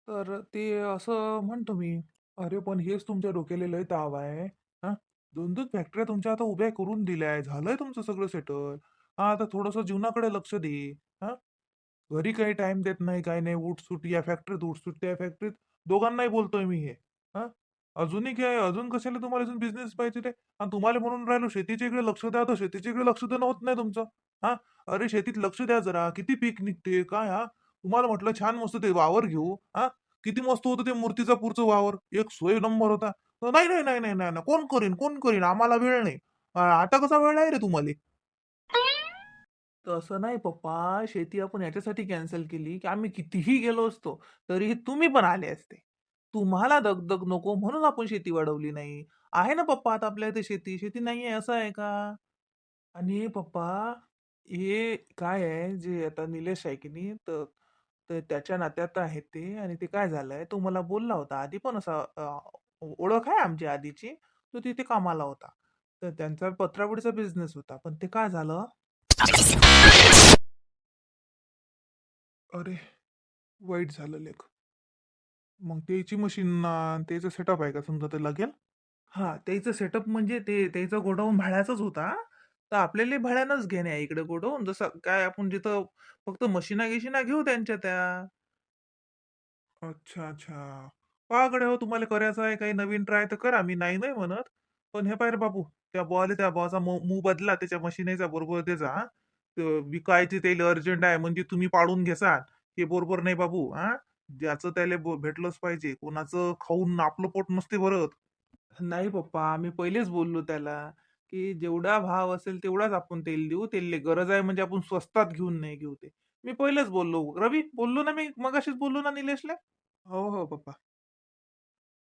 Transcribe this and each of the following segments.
तर ते असं म्हणतो मी. अरे पण हेच तुमच्या डोक्याला लय ताव आहे. हा, 2-2 फॅक्टऱ्या तुमच्या आता उभ्या करून दिल्या, झालंय तुमचं सगळं सेटल. हा, आता थोडंसं जीवनाकडे लक्ष दे. हा, घरी काही टाइम देत नाही, काही नाही, उठसूट या फॅक्टरीत, उठसूट त्या फॅक्टरीत. दोघांनाही बोलतोय मी हे. हा, अजूनही काय, अजून कशाला तुम्हाला अजून बिझनेस पाहिजे ते? आणि तुम्हाला म्हणून राहिलो शेतीच्या इकडे लक्ष द्या, तर शेतीच्या इकडे लक्ष देणं होत नाही तुमचं. हा, अरे शेतीत लक्ष द्या जरा, किती पीक निघते काय. हा, तुम्हाला म्हटलं छान मस्त ते वावर घेऊ. हा, किती मस्त होतं ते मूर्तिजापूरचं वावर, एक सोय नंबर होता. नाही नाही नाही नाही नाही नाही. कोण करीन, कोण करीन, आम्हाला वेळ नाही. आता कसा वेळ आहे रे तुम्हाला? तसं नाही पप्पा, शेती आपण याच्यासाठी कॅन्सल केली की आम्ही कितीही गेलो असतो तरीही तुम्ही पण आले असते. तुम्हाला दगदग नको म्हणून आपण शेती वाढवली नाही. आहे ना पप्पा, आता आपल्या इथे शेती शेती नाहीये असं आहे का? आणि पप्पा, हे काय आहे जे आता निलेश आहे की नाही, तर तर त्याच्या नात्यात आहे ते. आणि ते काय झालंय, तो मला बोलला होता आधी पण असा ओळख आहे आमची आधीची. तो तिथे कामाला होता. तर त्यांचा पत्रावळीचा बिझनेस होता, पण ते काय झालं. अरे, वाईट झालं लेख. मग त्याची मशीन त्याचं सेटअप आहे का समजा ते लागेल? हा, त्याचं सेटअप म्हणजे ते त्याचं गोडाऊन भाड्याचंच होता. तर आपल्याला भाड्यानंच घेणे आहे इकडे गोडाऊन, जसं काय आपण जिथं फक्त मशीना गिशीना घेऊ त्यांच्या त्या. अच्छा अच्छा. पहाकडे हो, तुम्हाला करायचं आहे काही नवीन ट्राय तर करा, मी नाही नाही म्हणत. पण हे पाय रे बाबू, त्या बॉचा मू बदला, त्याच्या मशीनेचा बरोबर त्याचा हा. विकायची त्याला अर्जंट आहे म्हणजे तुम्ही पाडून घेसाल, हे बरोबर नाही बाबू. हा, ज्याचं त्याला भेटलंच पाहिजे, कोणाचं खाऊन आपलं पोट नसते भरत. नाही पप्पा, आम्ही पहिलेच बोललो त्याला, की जेवढा भाव असेल तेवढाच आपण तेल देऊ. तेल गरज आहे म्हणजे आपण स्वस्तात घेऊन नाही घेऊ ते. मी पहिलेच बोललो रवी, बोललो ना मी मगाशीच बोललो ना निलेशला. हो हो पप्पा.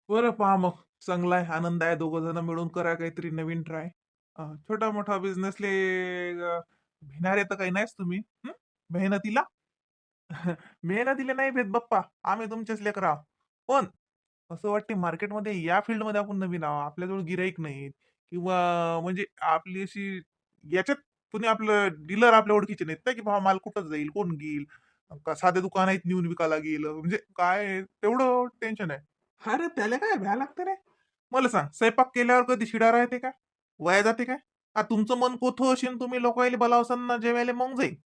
बरं पहा मग, चांगला आहे, आनंद आहे, दोघं जण मिळून करा काहीतरी नवीन ट्राय. छोटा मोठा बिझनेसले भिणारे तर काही नाहीच तुम्ही. हं? मेहनतीला. मेहनतीला नाही भेट बाप्पा, आम्ही तुमचेच लेकर आहोत. पण असं वाटते मार्केटमध्ये या फील्डमध्ये आपण नवीन आहोत, आपल्याजवळ गिराईक नाहीत. किंवा म्हणजे आपली अशी याच्यात कोणी आपलं डीलर आपल्या ओळखीचे नाहीत ना, की बाबा माल कुठं जाईल, कोण घेईल, का साधे दुकान आहेत नेऊन विकायला गेलं म्हणजे काय तेवढं टेन्शन आहे. अरे त्याला काय भ्या लागतं रे. मला सांग, स्वयंपाक केल्यावर कधी शिडा राहते का? वाया जाते काय? तुमचं मन कोथं असेल, तुम्ही लोकायले बोलावसान ना जेवायला, मग जाईल.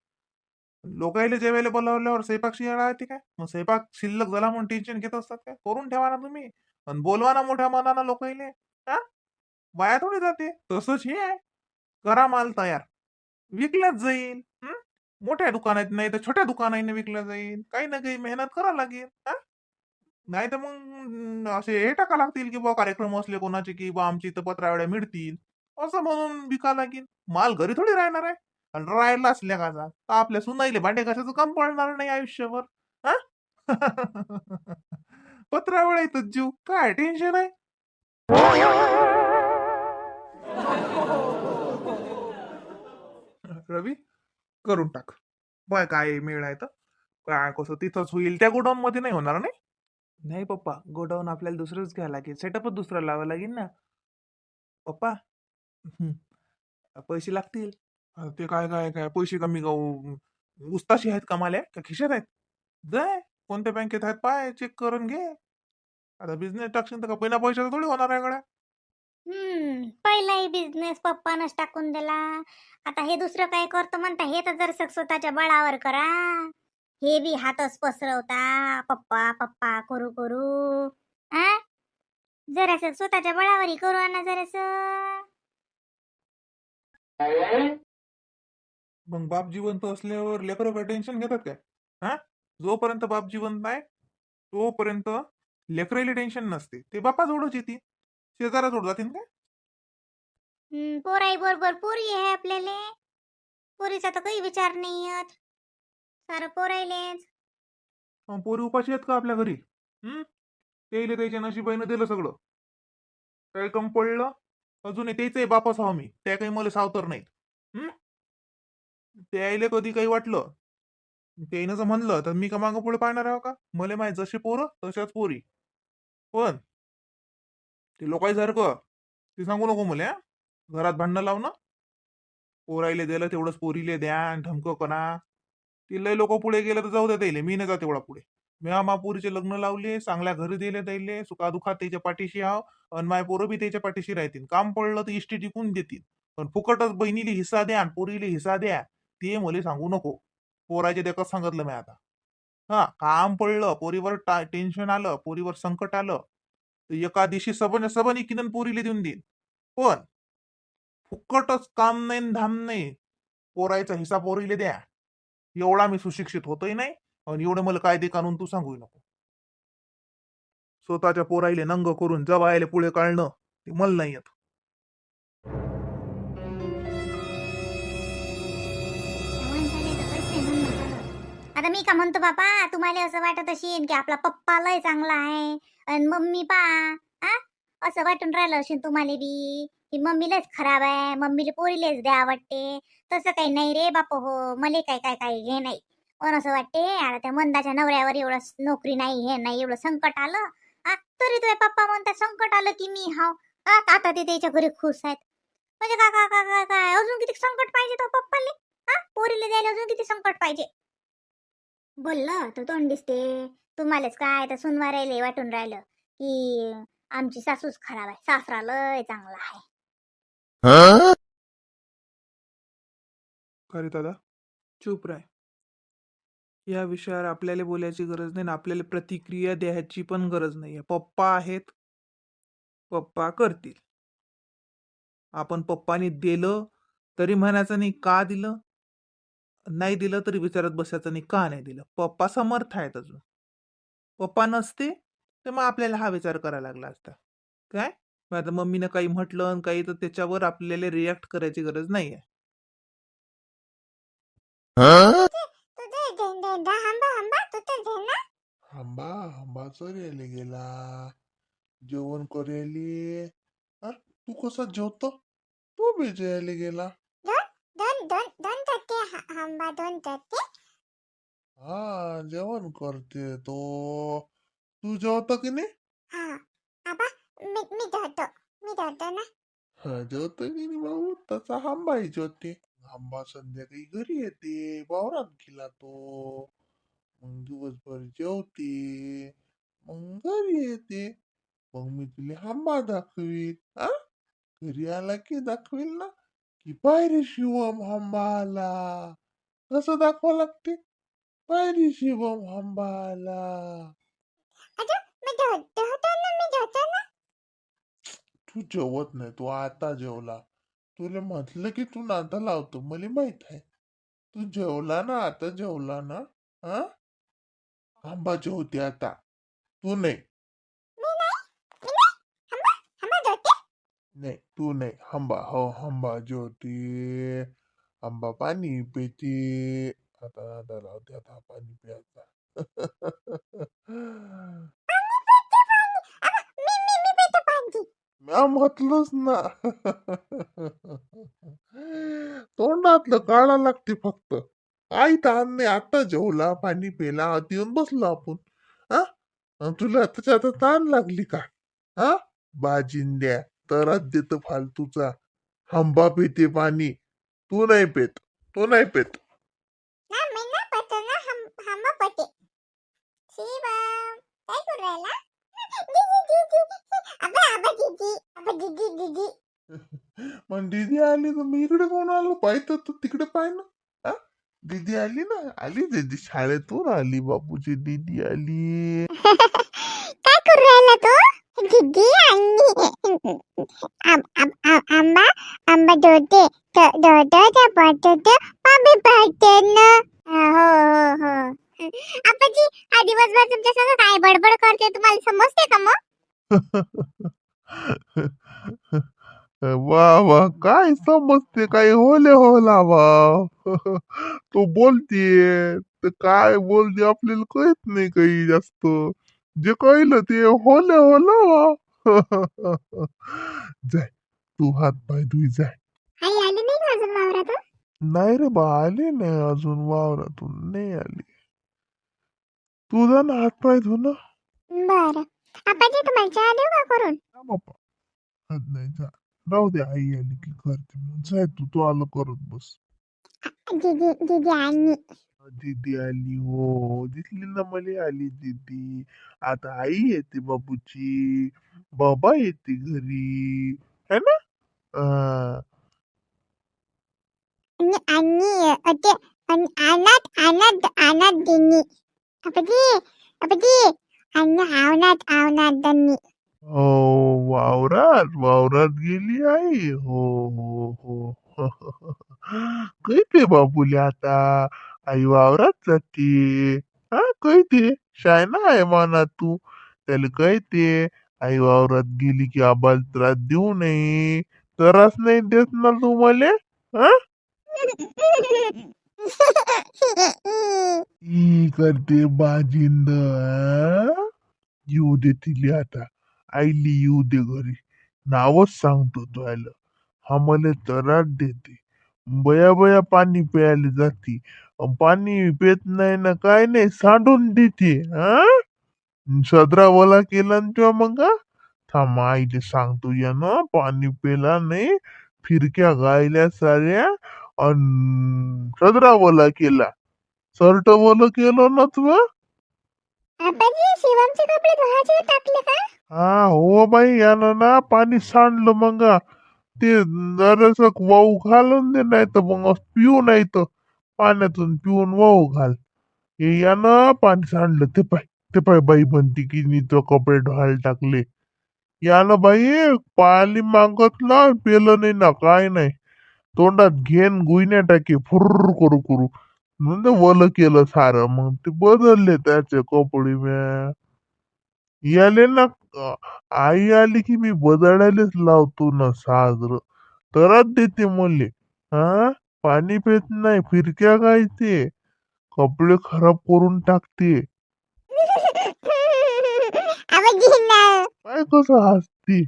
लोकायले जेवायला बोलावल्यावर स्वयंपाक शिळा राहते काय? मग स्वयंपाक शिल्लक झाला म्हणून टेन्शन घेत असतात काय? करून ठेवा ना तुम्ही. आणि बोलवा ना मोठ्या मनानं लोकायले. हा, वाया थोडी जाते. तसंच हे आहे. करा माल तयार, विकल्याच जाईल. हं? मोठ्या दुकानात नाही तर छोट्या दुकानाने विकला जाईल. काही ना काही मेहनत करा लागेल. नाही तर मग असे हे टाका लागतील, की बा कार्यक्रम असले कोणाचे, की बा आमची इथं पत्रावळ्या मिळतील. असं म्हणून विका लागेल. माल घरी थोडी राहणार आहे. आणि राहायला असल्या का तर आपल्या सुनाईले भांडे घासायचं काम पडणार नाही आयुष्यभर. हा. पत्रावळ्या इथं जीव काय टेन्शन आहे. रवी, करून टाक. बघ काय मेळ आहे तर. काय कसं तिथंच होईल, त्या गोडाऊन मध्ये नाही होणार नाही. नाही पप्पा, गोडाऊन आपल्याला दुसरंच घ्यावं लागेल, सेटअपच दुसरा लावावं लागेल ना. पप्पा, हं, पैसे लागतील. ते काय काय काय पैसे कमी गाऊ उस्ताशी आहेत कमाले का खिशात आहेत? जाय, कोणत्या बँकेत आहेत पाय, चेक करून घे. आता बिझनेस टाकशील तर का बिना पैशाचा थोडी होणार आहे गड्या. पहिलाही बिझनेस पप्पानच टाकून दिला. आता हे दुसरं काय करतो म्हणता, हे तर जर स्वतःच्या बळावर करा. हे बी हातच पसरवता, पप्पा पप्पा करू करू. आ, जरास स्वतःच्या बळावरही करू ना जरास. मग बाप जिवंत असल्यावर लेकरं काय टेन्शन घेतात काय? हा, जोपर्यंत बाप जिवंत नाही तोपर्यंत लेकराला टेन्शन नसते, ते बापाजवळच येते. शेजाराजवळ जातील काय? पोराई बरोबर पोरी आहे आपल्याला. पोरीचा तर काही विचार नाही येत. सारं पोरायलेच. पोरी उपाशी आहेत का आपल्या घरी? हम्म, त्याला त्याच्या नशिबाईनं दिलं सगळं. काही कम पडलं, अजूनही त्याचंही बापाच हवं मी, त्या काही मला सावतर नाहीत. हम्म, त्याला कधी काही वाटलं, त्यानं जर म्हणलं तर मी का मागं पुढे पाहणार आहे का? मला माहित जशी पोरं तशाच पोरी. पण ते लोकांसारखं ते सांगू नको मला. घरात भांडणं लावणं, पोरायले दिलं तेवढंच पोरीले द्या आणि धमकं करा. ते लय लोक पुढे गेलं तर जाऊ द्या, त्याले मी नाही जात एवढा पुढे. म्या मापुरीचे लग्न लावले, चांगल्या घरी दिले त्याले, सुखादुखात त्याच्या पाठीशी हाव. आणि माय पोरं बी त्याच्या पाठीशी राहतील. काम पडलं तर इष्टी टिकून देतील. पण फुकटच बहिणीला हिस्सा द्या आणि पोरीला हिस्सा द्या, ते मला सांगू नको. पोराचे देखत सांगितलं मी आता. हा, काम पडलं, पोरीवर टेन्शन आलं, पोरीवर संकट आलं, तर एका दिवशी सबन किनन पोरीला देऊन देईन. पण फुकटच काम नाही न धाम नाही. पोरायचा हिस्सा पोरीला द्या. एवढा मी सुशिक्षित होतोय नाही, आणि एवढं मला कायदे कानून तू सांगू नको. स्वतःच्या पोराईले नंग करून जवायले पुढे काढणं ते मला नाही येत. आता मी का म्हणतो बापा, तुम्हाला असं वाटत असेल की आपला पप्पा लय चांगला आहे आणि मम्मी पा असं वाटून राहिलं असेल तुम्हाला बी की मम्मी लयच खराब आहे, मम्मीला पोरीलेच द्या वाटते. तसं काही नाही रे बाप, हो मला काय काय काय हे नाही. पण असं वाटते आता त्या मंदाच्या नवऱ्यावर एवढं नोकरी नाही, हे नाही, एवढं संकट आलं. तरी तुझे पप्पा म्हणतात संकट आलं की मी हाव. आता ते त्याच्या घरी खुश आहेत. म्हणजे काय काय काय काय काय अजून किती संकट पाहिजे तो पप्पाले? पोरीला द्यायला अजून किती संकट पाहिजे? बोललं तर तोंड दिसते. तुम्हालाच काय तर सुनवारायला वाटून राहिलं की आमची सासूच खराब आहे, सासरा लय चांगला आहे. खरे दादा, चुप राह. या विषयावर आपल्याला बोलायची गरज नाही ना, आपल्याला प्रतिक्रिया द्यायची पण गरज नाहीये. पप्पा आहेत, पप्पा करतील. आपण पप्पानी दिलं तरी म्हणायचं नाही का दिलं, नाही दिलं तरी विचारत बसायचं नाही का नाही दिलं. पप्पा समर्थ आहेत अजून. पप्पा नसते तर मग आपल्याला हा विचार करायला लागला असता. काय मग आता मम्मीनं काही म्हटलं आणि काही, तर त्याच्यावर आपल्याला रिॲक्ट करायची गरज नाहीये. आंबा आंबाचा रेले गेला जेवण करायले. हा, तू कसा जेवतो? तू बी जेवायला गेला. हा, जेवण करते तो. तू जेवतो की नाही? हा, जेवतो की नाही भाऊ? तसा आंबाही जेवते. आंबा संध्याकाळी घरी येते, वावरात गेला तो. मग दिवसभर जेवते, मग घरी येते. मग मी तुला आंबा दाखवीन. हा, घरी आला की दाखवील ना, की पायरी शिवम आंबा आला. कसं दाखवा लागते? पायरी शिवम आंबा आला. तू जेवत नाही, तू आता जेवला. तुला म्हटलं की तू नादा लावतो, मला माहित आहे. तू जेवला ना, आता जेवला ना. हा, आंबा जेवते आता, तू नाही. नाही, तू नाही. आंबा हो, आंबा जेवते. आंबा पाणी पिते. आता नादा लावते, आता पाणी प्यायचा. म्या म्हटलंच ना. तोंडातलं काढा लागते फक्त. आई ताण नाही, आता जेवला, पाणी पेला, आत येऊन बसलो आपण. हा, अन तुला त्याच्या आता ताण लागली का? हा, बाजिंद्या तरात देत फालतूचा. हंबा पिते पाणी, तू नाही पेत, तू नाही पेत. मग दीदी आली तर मी इकडे कोण आलो? पाहिजे तू तिकडे पाय ना. हा, दीदी आली ना, आली दीदी शाळेतून आली, बापूची दीदी आली. काय करू राहिला तो दीदी? आंबा आंबा दोडते दोडते पडते पाबी पडते ना. हो हो हो. आपाजी, हा दिवसभर तुमच्या संग काय बडबड करते तुम्हाला समजते का मग? वा वा, काय समजते? काय होले होला वा. तो बोलतीये तर काय बोलते आपल्याला कळत नाही काही जास्त. जे कळलं ते होले होला वा. जाय, तू हात पाय धुई जाय. आई आली नाही का अजून वावरातून? नाही रे बा, आली नाही अजून, वावरातून नाही आली. तुझा ना हात पाय धु ना. बरं आपाजी, तुम्हाला चहा देऊ का करून? जा बाप्पा, हात नाही जा. राहू दे, आई आली की करते. मग जाय तू, तू आलं करत बस. दीदी दीदी आणि दीदी आली हो, दिसली ना मला आली दीदी. आता आई येते बाबूची, बाबा येते घरी, है ना? अं, आणि अनाथ दिनी अपजी अपजी आणि आवनात दन्नी. हो, वावरात वावरात गेली आई. हो हो हो. कळते बाबूले आता, आई वावरात जाते. हा, कळते. शायना आहे म्हणा तू. त्याला कळते आई वावरात गेली की आबाला त्रास देऊ नये. त्रास नाही देत ना तू मले? हा, ही करते बाजिंद. येऊ दे तिले आता, आईली येऊ दे घरी. नावच सांगतो तुला, हा मला त्रास देते. बया बया पाणी प्यायला जाते, पाणी पेत नाही ना काय नाही, सांडून देते. हा, सदरा वला केला न तेव्हा मग थांब आईले सांगतो या ना, पाणी पेला नाही, फिरक्या गायल्या साऱ्या, अन सदरा वला केला, शर्ट वला केलं ना तू. आबाजी शिवमचे कपडे धुवायचे टाकले का? हा हो बाई, यानं ना पाणी सांडलं मग. ते जरास वाहू घालून दे, नाही तर मग पिऊ, नाही तर पाण्यातून पिऊन वाहू घाल. हे यानं पाणी सांडलं. ते पाय बाई म्हणते की मी तो कपडे धुवायला टाकले. यानं बाई पाणी मागतलं, पेलं नाही ना काय नाही, तोंडात घेन गुईन्या टाके फुर्र करू करू, म्हणजे वल केलं सारं. मग ते बदलले त्याचे कपडे म्या. याले ना आई आली की मी बदलायलाच लावतो ना साजर, तरच देते मले. हा, पाणी पेत नाही, फिरक्या गायते, कपडे खराब करून टाकते. आबाजी ना काय कसं हसती.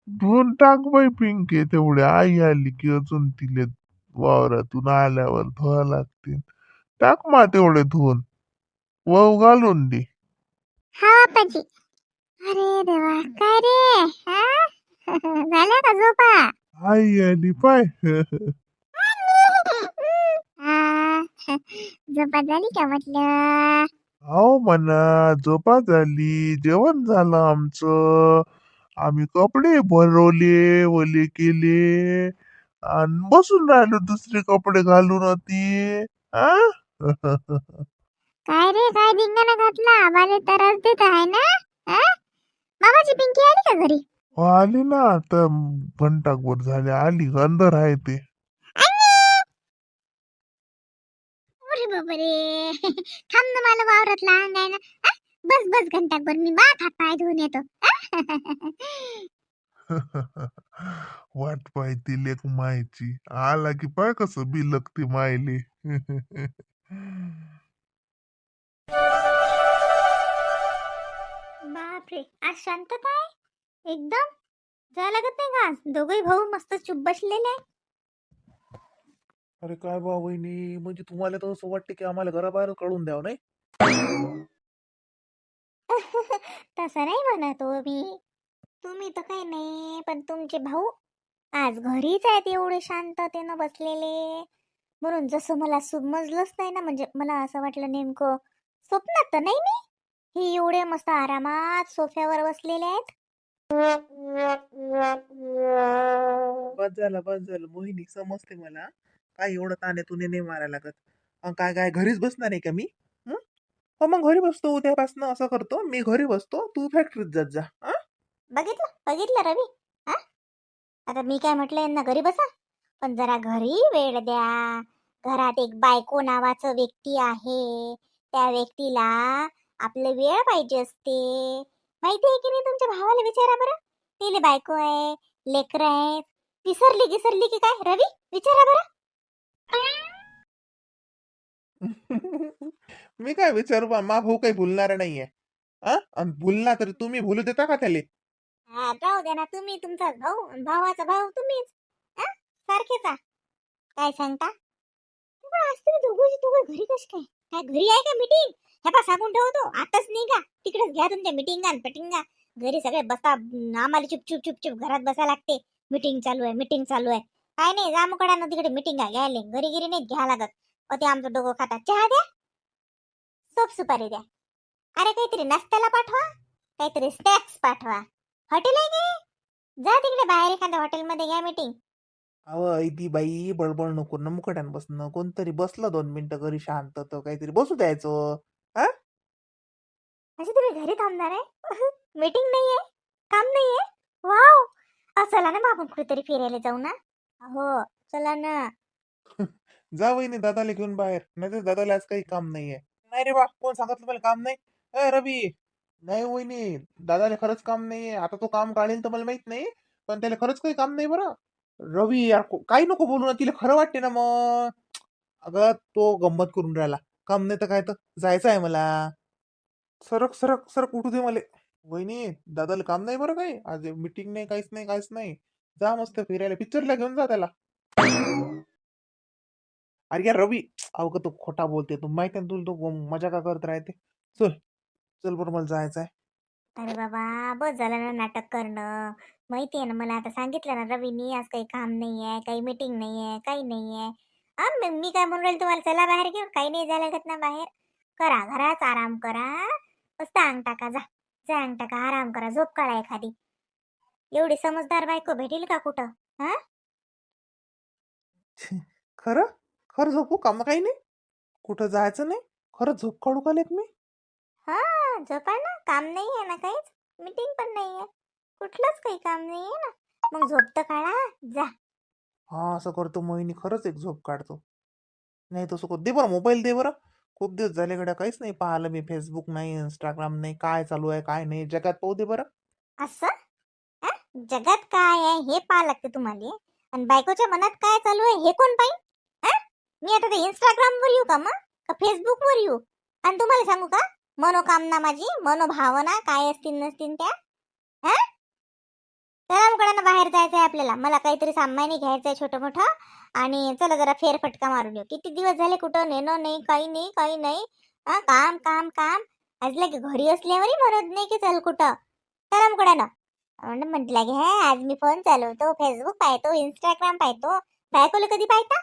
धुवून टाक बाई पिंके तेवढे, आई आली की अजून तिले वावरातून आल्यावर धुवा लागतील. टाक मा तेवढे धुवून, वाहू घालून दे. हा आबाजी. अरे देवा काय रे हा? झाल्या का झोपा? आई आली पाय. आ, झोपा झाली का म्हटलं? हो म्हणा, झोपा झाली, जेवण झालं आमचं. आम्ही कपडे भरवले, वले केले, आणि बसून राहिलो दुसरे कपडे घालून होती. आ? काय रे काय धिंगाणा घातला? आम्हाला त्रास देत आहे ना? हा? मामाची पिंकी आली का घरी? आली ना आता, घंटाभर झाले आली, अंदर आहे ते. अरे बापरे. थांब ना, मला वावरात लहान आहे ना. हा? बस बस घंटाभर मी बात हात पाय धुवून येतो. वाट पाहती लेक मायची, आला की पाय कसं बिलकते मायले. बापरे, आज शांतता आहे एकदम. जायला लागत नाही का आज? दोघही भाऊ मस्त चुप बसलेले आहे. अरे काय बा वहिनी, म्हणजे तुम्हाला तर असं वाटतं की आम्हाला घराबाहेर काढून द्यावं नाही? तसं नाही म्हणत हो मी. तुम्ही तर काही नाही, पण तुमचे भाऊ आज घरीच आहेत एवढे शांततेनं बसलेले. म्हणून जसं मला समजलंच नाही ना, म्हणजे मला असं वाटलं नेमकं स्वप्नात तर नाही मी. हे एवढे मस्त आरामात सोफ्यावर बसलेले आहेत. बस झालं मोहिनी, समजते मला. काय एवढं ताने तुने नाही मारायला लागत. काय काय घरीच बसणार आहे का मी? हं? हो मग घरी बसतो, उद्यापासून असं करतो, मी घरी बसतो, तू फॅक्टरीत जात जा. बघितलं बघितलं रवी. हा, आता मी काय म्हटलं यांना घरी बसा, पण जरा घरी वेळ द्या. घरात एक बायको नावाचं व्यक्ती आहे, त्या व्यक्तीला आपले वेळ पाहिजे असते. माहिती आहे की नाही? तुमच्या भावाला विचारा बरं, तिले बायको आहे, लेकर आहे, विसरली की काय रवी? विचारा बरं. मी काय विचारू बा, मा भाऊ काही भुलणार नाहीये. आणि भुलला तर तुम्ही भुलू देता का त्याले? हा, राहू द्या ना, तुम्ही तुमचाच भाऊ आणि भावाचा भाऊ तुम्हीच. हा? सारखेच आ. काय सांगता? पण आज तुम्ही दोघं घरी कश काय? काय घरी आहे का मीटिंग? हे पा सांगून ठेवतो, आताच नाही का, तिकडेच घ्या तुमच्या मीटिंगा आणि पटिंगा. घरी सगळे बसा, आम्हाला चुप चुप चुप चुप घरात बसा लागते. मीटिंग चालू आहे, मीटिंग चालू आहे. काय नाही जामुकड्यानं तिकडे मीटिंग घ्यायला घरी गिरी नाही घ्या लागत. ते आमचं डोकं खातात. चहा द्या, सोप सुपारी द्या. अरे काहीतरी नाश्त्याला पाठवा, काहीतरी स्नॅक्स पाठवा. हॉटेल आहे काय? जा तिकडे बाहेर एखाद्या हॉटेलमध्ये घ्या मीटिंग. अव ती बाई बळबळ नको ना मुकट्यान बसणं. कोणतरी बसलं 2 मिनिटं घरी शांत तर काहीतरी बसू द्यायचं. हा म्हणजे तुम्ही घरी थांबणार आहे? मीटिंग नाहीये, काम नाहीये. वाव, चला ना मग आपण कुठेतरी फिरायला जाऊ ना. हो, चला ना. जा वहिनी दादाला घेऊन बाहेर. नाही तर दादाला आज काही काम नाहीये. नाही रे बा, कोण सांगितलं मला काम नाही? रवी, नाही वहिनी, दादाला खरंच काम नाहीये. आता तो काम काढेल तर मला माहित नाही, पण त्याला खरंच काही काम नाही बरं. रवी यार, काही नको बोलू ना. तिला खरं वाटते ना मग. अगं तो गंमत करून राहिला. काम नाही तर काय तर जायचं आहे मला. सरक सरक सरक उठू दे मला. वहिनी, दादाला काम नाही बरं काही. आज मीटिंग नाही, काहीच नाही, काहीच नाही. जा मस्त फिरायला, पिक्चरला घेऊन जा त्याला. अरे यार रवी, अवघ तू खोटा बोलते. तू माहिती आहे ना तुला तो मजा का करत राहते. चल चल बरं, मला जायचं आहे. अरे बाबा, बस झालं ना नाटक करणं. माहिती आहे ना मला. आता सांगितलं ना रवीनी आज काही काम नाहीये, काही मीटिंग नाहीये, काही नाहीये. मी काय म्हणून राहिले तुम्हाला, चला बाहेर घेऊन. काही नाही झालं लागत ना बाहेर. करा घराच आराम करा. मस्त अंग टाका, जा जा अंग टाका, आराम करा, झोप काढा एखादी. एवढी समजदार बायको भेटेल का कुठं? हा, खरं खरं झोपू, काम काही नाही, कुठं जायचं नाही. खरं झोप काढू का लेक मी? हा, झोपा ना. काम नाही आहे ना काहीच. मीटिंग पण नाहीये, कुठलंच काही काम नाहीये ना. मग झोप तर काढा, जा. हा असं करतो मोहिनी, खरंच एक झोप काढतो. नाही तसं दे बरं, मोबाईल दे बरं. खूप दिवस झाले गड्या काहीच नाही पाहिलं मी. फेसबुक नाही, इंस्टाग्राम नाही, काय चालू आहे काय नाही जगात पाहू दे बरं. असं, आ? जगात काय आहे हे पाहा लागते तुम्हाला, आणि बायकोच्या मनात काय चालू आहे हे कोण पाहिजे? मी आता ते इंस्टाग्राम वर येऊ का मग, का फेसबुक वर येऊ? आणि तुम्हाला सांगू का, मनोकामना माझी मनोभावना काय असतील नसतील त्या, हा, त्यामुळे बाहेर जायचंय आपल्याला. मला काहीतरी सामान्य घ्यायचंय छोटं मोठं. आणि चला जरा फेरफटका मारून येऊ. किती दिवस झाले कुठं नेणं नाही, काही नाही, काही नाही. काम काम काम. आज लगे घरी असल्यावरही म्हणत नाही की चल कुठं. त्यामुळे म्हटलं की हे आज मी फोन चालवतो, फेसबुक पाहतो, इंस्टाग्राम पाहतो. बायकोला कधी पाहता?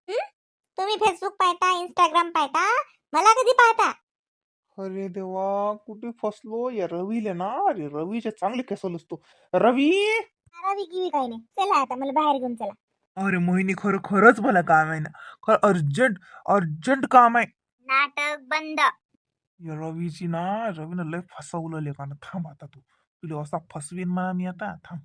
हं? तुम्ही फेसबुक पाहता, इंस्टाग्राम पाहता, मला कधी पाहता? अरे देवा, कुठे फसलो या रवीले ना. अरे रवीचे चांगले केसल असतो. रवी, रवी गिवी काही नाही. चला आता मला बाहेर घेऊन चला. अरे मोहिनी, खरं खरंच मला काम आहे ना. खरं अर्जंट अर्जंट काम आहे. नाटक बंद. या रवीची ना, रवीनं लय फसवलं लेकानं. थांब आता, तुला असा फसवीन म्हणा मी आता. थांब.